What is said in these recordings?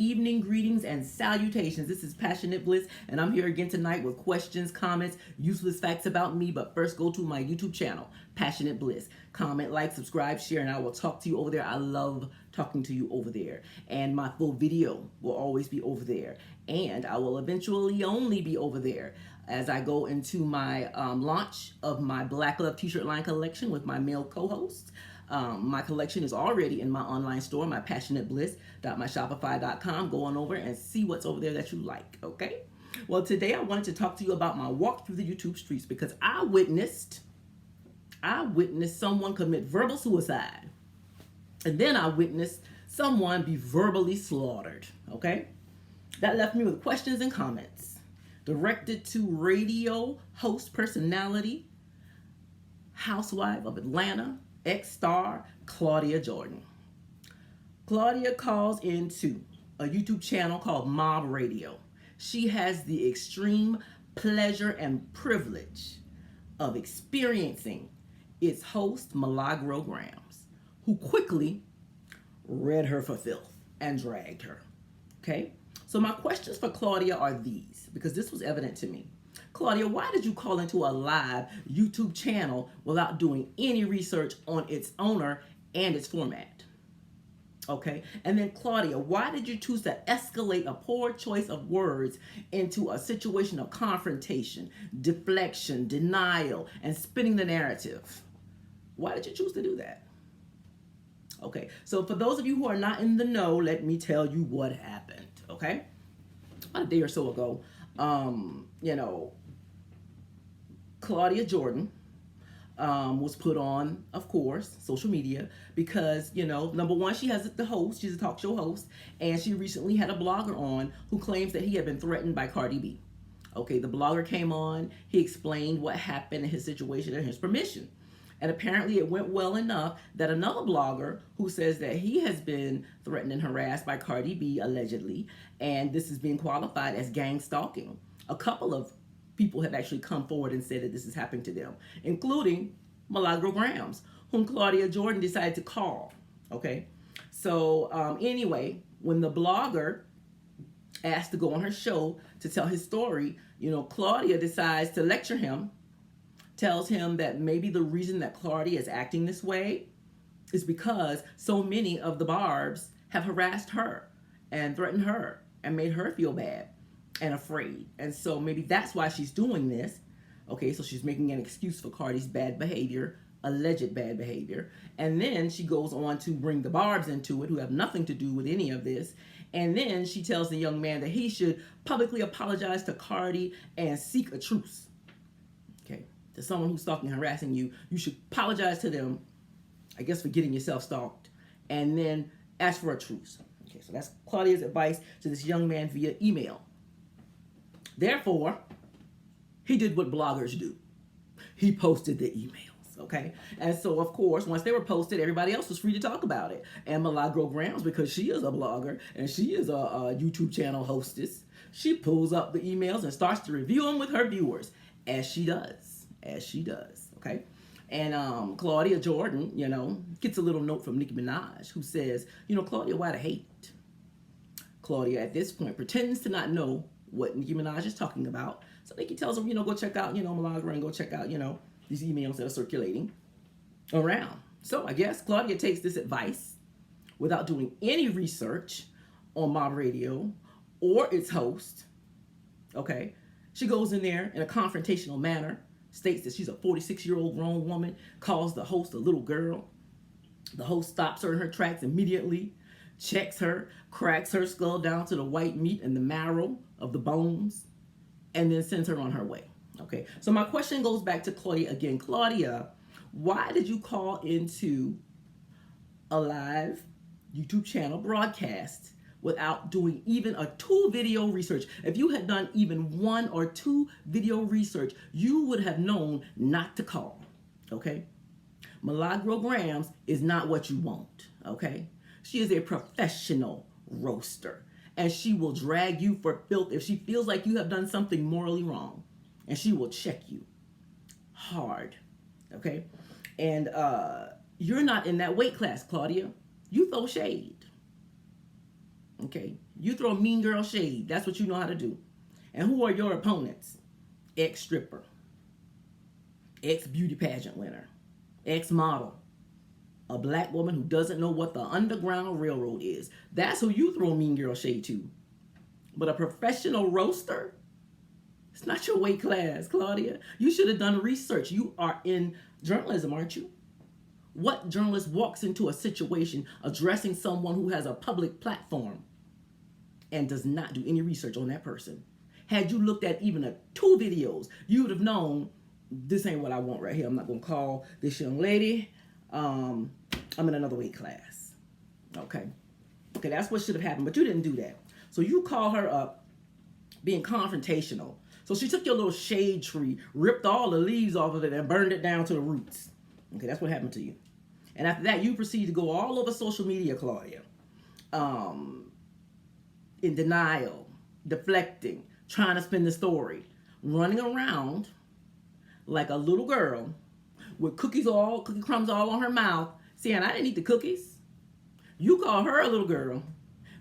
evening, greetings, and salutations. This is Passionate Bliss, and I'm here again tonight with questions, comments, useless facts about me. But first, go to my YouTube channel, Passionate Bliss. Comment, like, subscribe, share, and I will talk to you over there. I love talking to you over there. And my full video will always be over there. And I will eventually only be over there as I go into my launch of my Black Love t-shirt line collection with my male co-hosts. My collection is already in my online store, my passionatebliss.myshopify.com. Go on over and see what's over there that you like, okay? Well, today I wanted to talk to you about my walk through the YouTube streets because I witnessed someone commit verbal suicide. And then I witnessed someone be verbally slaughtered, okay? That left me with questions and comments directed to radio host personality, Housewife of Atlanta, ex-star Claudia Jordan. Claudia calls into a YouTube channel called Mob Radio. She has the extreme pleasure and privilege of experiencing its host, Milagro Gramz, who quickly read her for filth and dragged her. Okay? So my questions for Claudia are these, because this was evident to me. Claudia, why did you call into a live YouTube channel without doing any research on its owner and its format? Okay. And then Claudia, why did you choose to escalate a poor choice of words into a situation of confrontation, deflection, denial, and spinning the narrative? Why did you choose to do that? Okay. So for those of you who are not in the know, let me tell you what happened. Okay. About a day or so ago, Claudia Jordan was put on, of course, social media because, number one, she has the host. She's a talk show host. And she recently had a blogger on who claims that he had been threatened by Cardi B. Okay, the blogger came on. He explained what happened in his situation and his permission. And apparently it went well enough that another blogger who says that he has been threatened and harassed by Cardi B, allegedly, and this is being qualified as gang stalking. A couple of people have actually come forward and said that this has happened to them, including Milagro Gramz, whom Claudia Jordan decided to call. Okay, so anyway, when the blogger asked to go on her show to tell his story, Claudia decides to lecture him, tells him that maybe the reason that Claudia is acting this way is because so many of the Barbs have harassed her and threatened her and made her feel bad and afraid. And so maybe that's why she's doing this. Okay, so she's making an excuse for Cardi's bad behavior, alleged bad behavior. And then she goes on to bring the Barbs into it, who have nothing to do with any of this. And then she tells the young man that he should publicly apologize to Cardi and seek a truce. Okay, to someone who's stalking and harassing you, you should apologize to them, I guess, for getting yourself stalked, and then ask for a truce. Okay, so that's Claudia's advice to this young man via email. Therefore, he did what bloggers do. He posted the emails, okay? And so, of course, once they were posted, everybody else was free to talk about it. And Milagro Gramz, because she is a blogger and she is a YouTube channel hostess, she pulls up the emails and starts to review them with her viewers, as she does, okay? And Claudia Jordan, gets a little note from Nicki Minaj who says, Claudia, why the hate? Claudia, at this point, pretends to not know what Nicki Minaj is talking about. So Nicki tells him, go check out, Milagro, and go check out, these emails that are circulating around. So I guess Claudia takes this advice without doing any research on Mob Radio or its host, okay? She goes in there in a confrontational manner, states that she's a 46-year-old grown woman, calls the host a little girl. The host stops her in her tracks immediately, checks her, cracks her skull down to the white meat and the marrow of the bones, and then sends her on her way. Okay, so my question goes back to Claudia again. Claudia, why did you call into a live YouTube channel broadcast without doing even a 2 video research? If you had done even 1 or 2 video research, you would have known not to call. Okay, Milagro Gramz is not what you want. Okay, she is a professional roaster, and she will drag you for filth if she feels like you have done something morally wrong, and she will check you hard. Okay, and you're not in that weight class, Claudia. You throw shade. Okay, You throw mean girl shade. That's what you know how to do. And who are your opponents? Ex-stripper, ex-beauty pageant winner, ex-model, a black woman who doesn't know what the Underground Railroad is. That's who you throw mean girl shade to. But a professional roaster, it's not your weight class, Claudia. You should have done research. You are in journalism, aren't you? What journalist walks into a situation addressing someone who has a public platform and does not do any research on that person? Had you looked at even 2 videos, you would have known this ain't what I want right here. I'm not going to call this young lady. I'm in another weight class. Okay, that's what should have happened, but you didn't do that. So you call her up being confrontational. So she took your little shade tree, ripped all the leaves off of it, and burned it down to the roots. Okay, that's what happened to you. And after that, you proceed to go all over social media, Claudia, in denial, deflecting, trying to spin the story, running around like a little girl with cookie crumbs all on her mouth, saying, I didn't eat the cookies. You call her a little girl,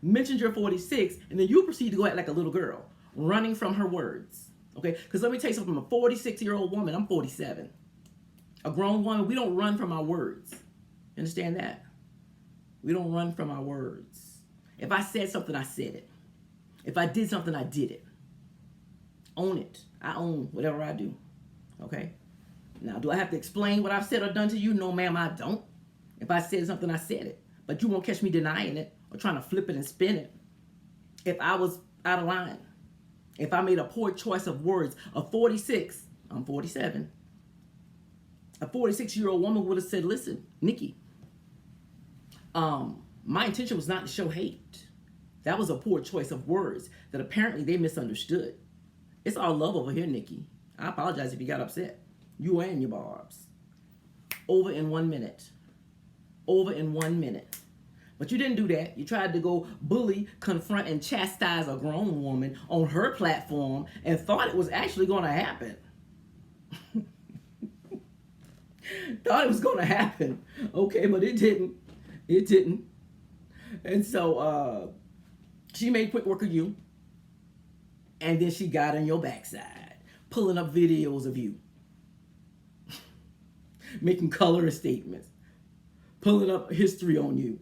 mentioned you're 46, and then you proceed to go act like a little girl, running from her words. Okay, because let me tell you something, I'm a 46-year-old woman, I'm 47. A grown woman, we don't run from our words. Understand that? We don't run from our words. If I said something, I said it. If I did something, I did it. Own it. I own whatever I do. Okay? Now, do I have to explain what I've said or done to you? No, ma'am, I don't. If I said something, I said it. But you won't catch me denying it or trying to flip it and spin it. If I was out of line, if I made a poor choice of words, a 46, I'm 47. A 46-year-old woman would have said, listen, Nikki, my intention was not to show hate. That was a poor choice of words that apparently they misunderstood. It's all love over here, Nikki. I apologize if you got upset. You and your barbs. Over in 1 minute. Over in 1 minute. But you didn't do that. You tried to go bully, confront, and chastise a grown woman on her platform and thought it was actually going to happen. Thought it was going to happen. Okay, but it didn't. It didn't. And so she made quick work of you. And then she got on your backside, pulling up videos of you, making colorist statements, pulling up history on you.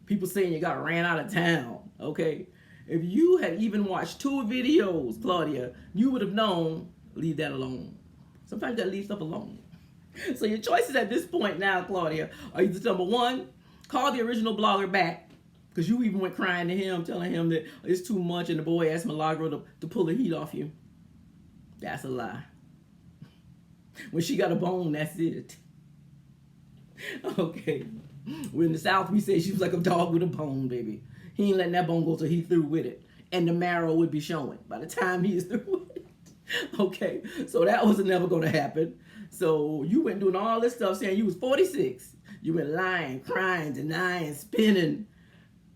People saying you got ran out of town, okay? If you had even watched 2 videos, Claudia, you would have known, leave that alone. Sometimes you gotta leave stuff alone. So your choices at this point now, Claudia, are either number 1, call the original blogger back, because you even went crying to him, telling him that it's too much, and the boy asked Milagro to pull the heat off you. That's a lie. When she got a bone, that's it. Okay. We're in the South, we say she was like a dog with a bone, baby. He ain't letting that bone go till he through with it. And the marrow would be showing by the time he is through with it. Okay, so that was never going to happen. So you went doing all this stuff saying you was 46. You went lying, crying, denying, spinning.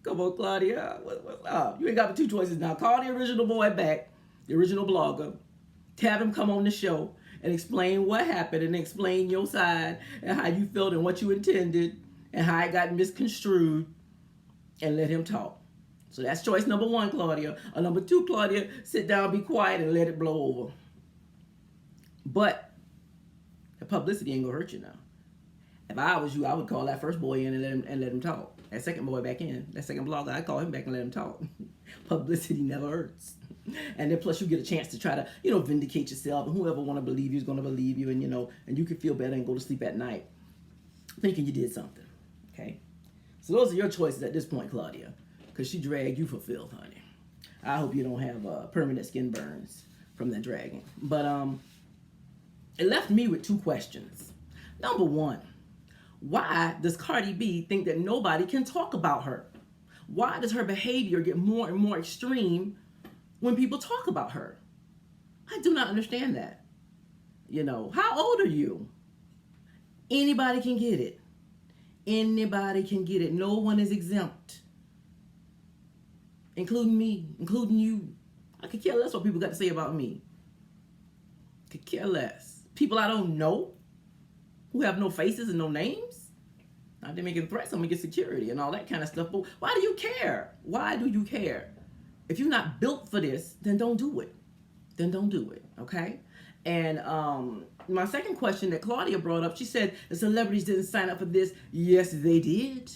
Come on, Claudia. What's up? You ain't got the 2 choices now. Call the original boy back, the original blogger. Have him come on the show and explain what happened and explain your side and how you felt and what you intended and how it got misconstrued, and let him talk. So that's choice number 1, Claudia. Or number 2, Claudia, sit down, be quiet, and let it blow over. But the publicity ain't gonna hurt you now. If I was you, I would call that first boy in and let him talk. That second boy back in. That second blogger, I'd call him back and let him talk. Publicity never hurts. And then plus you get a chance to try to, vindicate yourself. And whoever want to believe you is going to believe you. And, and you can feel better and go to sleep at night thinking you did something. Okay? So those are your choices at this point, Claudia. Because she dragged you for filth, honey. I hope you don't have permanent skin burns from that dragging. But it left me with 2 questions. Number 1. Why does Cardi B think that nobody can talk about her? Why does her behavior get more and more extreme when people talk about her? I do not understand that. How old are you? Anybody can get it. Anybody can get it. No one is exempt. Including me, including you. I could care less what people got to say about me. Could care less. People I don't know, who have no faces and no names. They're making threats. I'm gonna get security and all that kind of stuff. But why do you care? Why do you care? If you're not built for this, then don't do it. Then don't do it. Okay. And my second question that Claudia brought up, she said the celebrities didn't sign up for this. Yes, they did.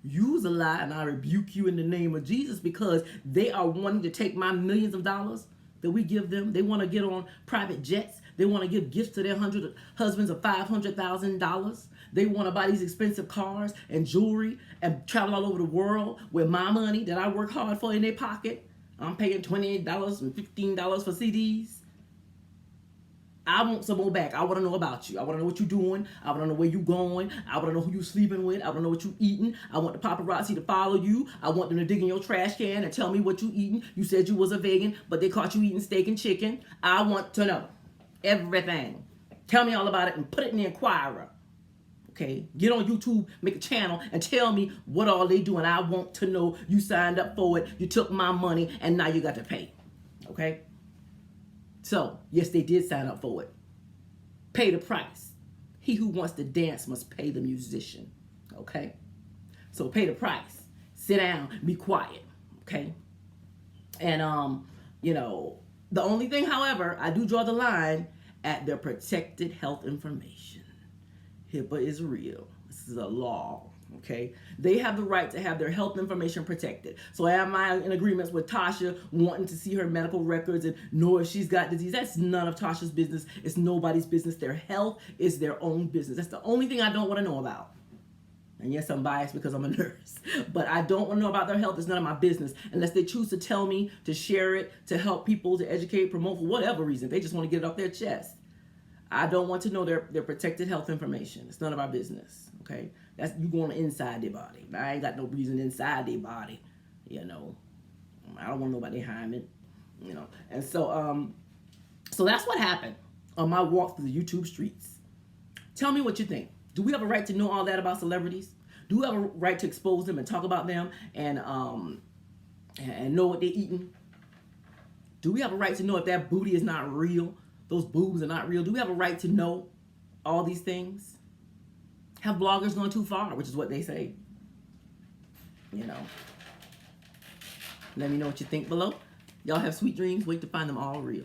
You's a lie, and I rebuke you in the name of Jesus, because they are wanting to take my millions of dollars that we give them. They want to get on private jets. They want to give gifts to their husbands of $500,000. They want to buy these expensive cars and jewelry and travel all over the world with my money that I work hard for in their pocket. I'm paying $28 and $15 for CDs. I want some more back. I want to know about you. I want to know what you're doing. I want to know where you're going. I want to know who you're sleeping with. I want to know what you're eating. I want the paparazzi to follow you. I want them to dig in your trash can and tell me what you're eating. You said you was a vegan, but they caught you eating steak and chicken. I want to know everything. Tell me all about it and put it in the Inquirer. Okay, get on YouTube, make a channel, and tell me what all they doing. I want to know you signed up for it. You took my money, and now you got to pay. Okay. So, yes, they did sign up for it. Pay the price. He who wants to dance must pay the musician. Okay? So, pay the price. Sit down. Be quiet. Okay? And, the only thing, however, I do draw the line at their protected health information. HIPAA is real. This is a law. Okay, they have the right to have their health information protected. So am I in agreements with Tasha wanting to see her medical records and know if she's got disease? That's none of Tasha's business. It's nobody's business. Their health is their own business. That's the only thing I don't want to know about. And yes, I'm biased because I'm a nurse, but I don't want to know about their health. It's none of my business unless they choose to tell me, to share it, to help people, to educate, promote, for whatever reason. They just want to get it off their chest. I don't want to know their protected health information. It's none of our business. Okay, that's you going inside their body. I ain't got no reason inside their body. I don't want to know about their hymen. And so that's what happened on my walk through the YouTube streets. Tell me what you think. Do we have a right to know all that about celebrities? Do we have a right to expose them and talk about them and know what they're eating? Do we have a right to know if that booty is not real? Those boobs are not real. Do we have a right to know all these things? Have bloggers gone too far, which is what they say? Let me know what you think below. Y'all have sweet dreams. Wait to find them all real.